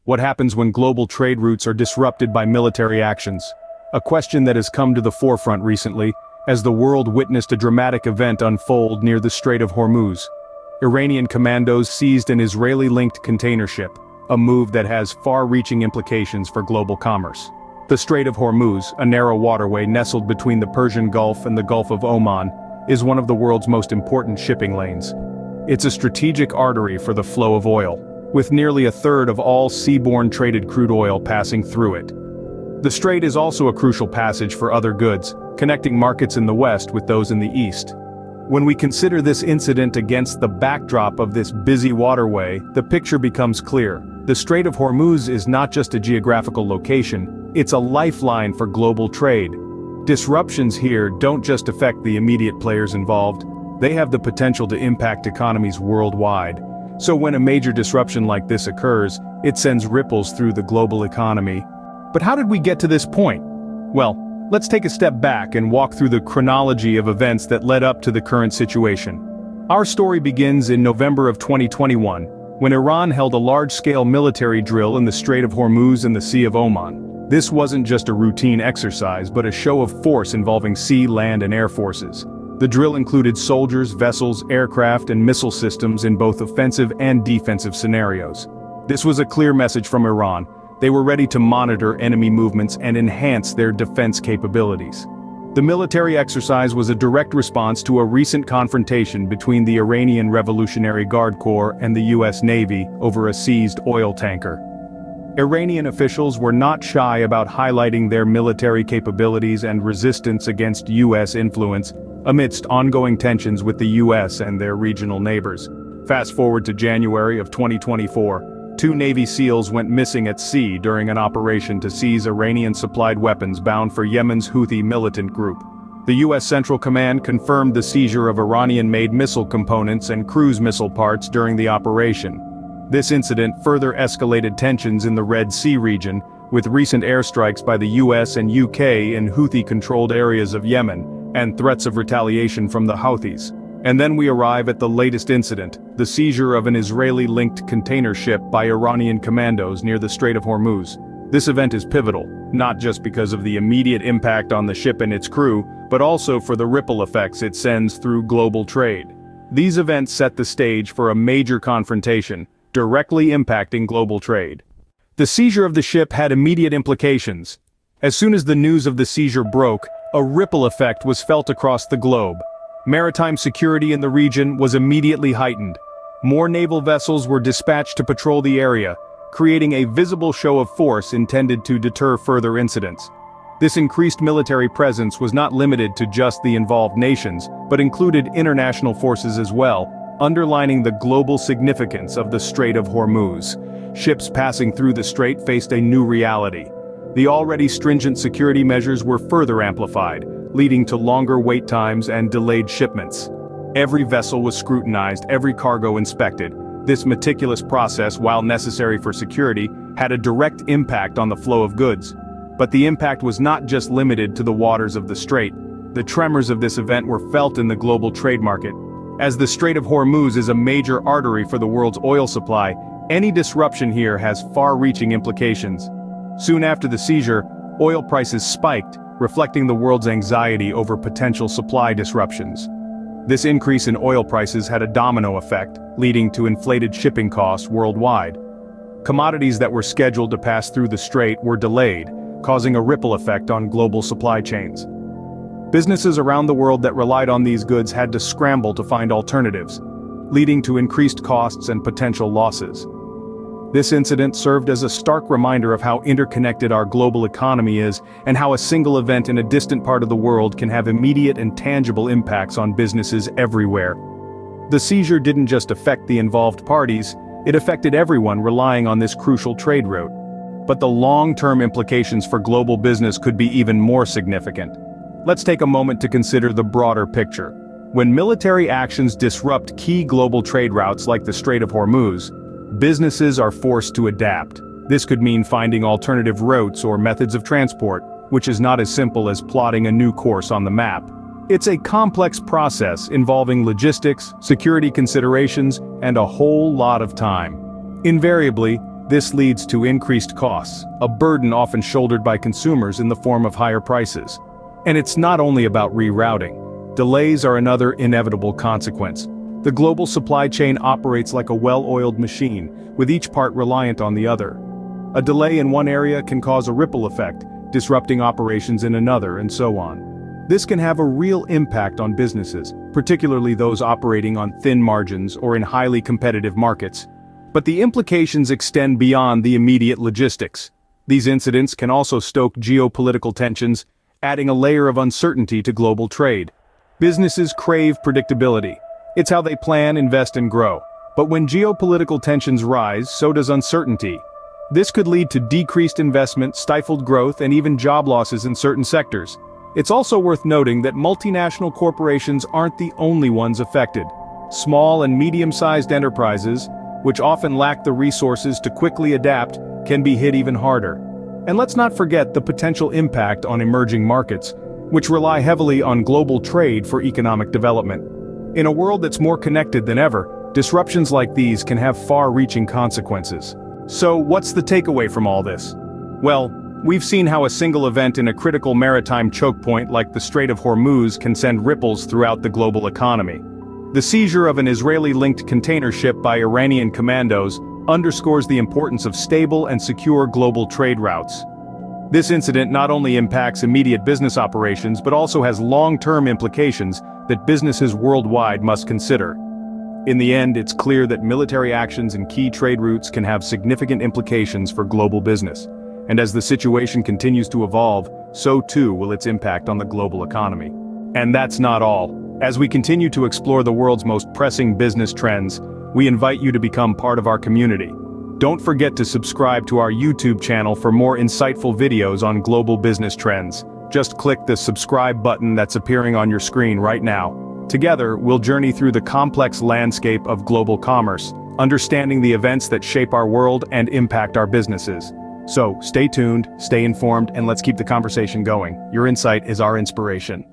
What happens when global trade routes are disrupted by military actions? A question that has come to the forefront recently, as the world witnessed a dramatic event unfold near the Strait of Hormuz. Iranian commandos seized an Israeli-linked container ship, a move that has far-reaching implications for global commerce. The Strait of Hormuz, a narrow waterway nestled between the Persian Gulf and the Gulf of Oman, is one of the world's most important shipping lanes. It's a strategic artery for the flow of oil, with nearly a third of all seaborne traded crude oil passing through it. The strait is also a crucial passage for other goods, connecting markets in the west with those in the east. When we consider this incident against the backdrop of this busy waterway, the picture becomes clear. The Strait of Hormuz is not just a geographical location, it's a lifeline for global trade. Disruptions here don't just affect the immediate players involved, they have the potential to impact economies worldwide. So when a major disruption like this occurs, it sends ripples through the global economy. But how did we get to this point? Well, let's take a step back and walk through the chronology of events that led up to the current situation. Our story begins in November of 2021, when Iran held a large-scale military drill in the Strait of Hormuz and the Sea of Oman. This wasn't just a routine exercise but a show of force involving sea, land and air forces. The drill included soldiers, vessels, aircraft and missile systems in both offensive and defensive scenarios. This was a clear message from Iran. They were ready to monitor enemy movements and enhance their defense capabilities. The military exercise was a direct response to a recent confrontation between the Iranian Revolutionary Guard Corps and the US Navy over a seized oil tanker. Iranian officials were not shy about highlighting their military capabilities and resistance against US influence, amidst ongoing tensions with the US and their regional neighbors. Fast forward to January of 2024, 2 Navy SEALs went missing at sea during an operation to seize Iranian-supplied weapons bound for Yemen's Houthi militant group. The US Central Command confirmed the seizure of Iranian-made missile components and cruise missile parts during the operation. This incident further escalated tensions in the Red Sea region, with recent airstrikes by the US and UK in Houthi-controlled areas of Yemen, and threats of retaliation from the Houthis. And then we arrive at the latest incident, the seizure of an Israeli-linked container ship by Iranian commandos near the Strait of Hormuz. This event is pivotal, not just because of the immediate impact on the ship and its crew, but also for the ripple effects it sends through global trade. These events set the stage for a major confrontation, directly impacting global trade. The seizure of the ship had immediate implications. As soon as the news of the seizure broke, a ripple effect was felt across the globe. Maritime security in the region was immediately heightened. More naval vessels were dispatched to patrol the area, creating a visible show of force intended to deter further incidents. This increased military presence was not limited to just the involved nations, but included international forces as well, underlining the global significance of the Strait of Hormuz. Ships passing through the strait faced a new reality. The already stringent security measures were further amplified, leading to longer wait times and delayed shipments. Every vessel was scrutinized, every cargo inspected. This meticulous process, while necessary for security, had a direct impact on the flow of goods. But the impact was not just limited to the waters of the strait. The tremors of this event were felt in the global trade market. As the Strait of Hormuz is a major artery for the world's oil supply, any disruption here has far-reaching implications. Soon after the seizure, oil prices spiked, reflecting the world's anxiety over potential supply disruptions. This increase in oil prices had a domino effect, leading to inflated shipping costs worldwide. Commodities that were scheduled to pass through the strait were delayed, causing a ripple effect on global supply chains. Businesses around the world that relied on these goods had to scramble to find alternatives, leading to increased costs and potential losses. This incident served as a stark reminder of how interconnected our global economy is and how a single event in a distant part of the world can have immediate and tangible impacts on businesses everywhere. The seizure didn't just affect the involved parties, it affected everyone relying on this crucial trade route. But the long-term implications for global business could be even more significant. Let's take a moment to consider the broader picture. When military actions disrupt key global trade routes like the Strait of Hormuz, businesses are forced to adapt. This could mean finding alternative routes or methods of transport, which is not as simple as plotting a new course on the map. It's a complex process involving logistics, security considerations, and a whole lot of time. Invariably, This leads to increased costs, a burden often shouldered by consumers in the form of higher prices. And it's not only about rerouting. Delays are another inevitable consequence. The global supply chain operates like a well-oiled machine, with each part reliant on the other. A delay in one area can cause a ripple effect, disrupting operations in another, and so on. This can have a real impact on businesses, particularly those operating on thin margins or in highly competitive markets. But the implications extend beyond the immediate logistics. These incidents can also stoke geopolitical tensions, adding a layer of uncertainty to global trade. Businesses crave predictability. It's how they plan, invest, and grow. But when geopolitical tensions rise, so does uncertainty. This could lead to decreased investment, stifled growth, and even job losses in certain sectors. It's also worth noting that multinational corporations aren't the only ones affected. Small and medium-sized enterprises, which often lack the resources to quickly adapt, can be hit even harder. And let's not forget the potential impact on emerging markets, which rely heavily on global trade for economic development. In a world that's more connected than ever, disruptions like these can have far-reaching consequences. So, what's the takeaway from all this? Well, we've seen how a single event in a critical maritime choke point like the Strait of Hormuz can send ripples throughout the global economy. The seizure of an Israeli-linked container ship by Iranian commandos underscores the importance of stable and secure global trade routes. This incident not only impacts immediate business operations but also has long-term implications that businesses worldwide must consider. In the end, it's clear that military actions in key trade routes can have significant implications for global business. And as the situation continues to evolve, so too will its impact on the global economy. And that's not all. As we continue to explore the world's most pressing business trends, we invite you to become part of our community. Don't forget to subscribe to our YouTube channel for more insightful videos on global business trends. Just click the subscribe button that's appearing on your screen right now. Together, we'll journey through the complex landscape of global commerce, understanding the events that shape our world and impact our businesses. So, stay tuned, stay informed, and let's keep the conversation going. Your insight is our inspiration.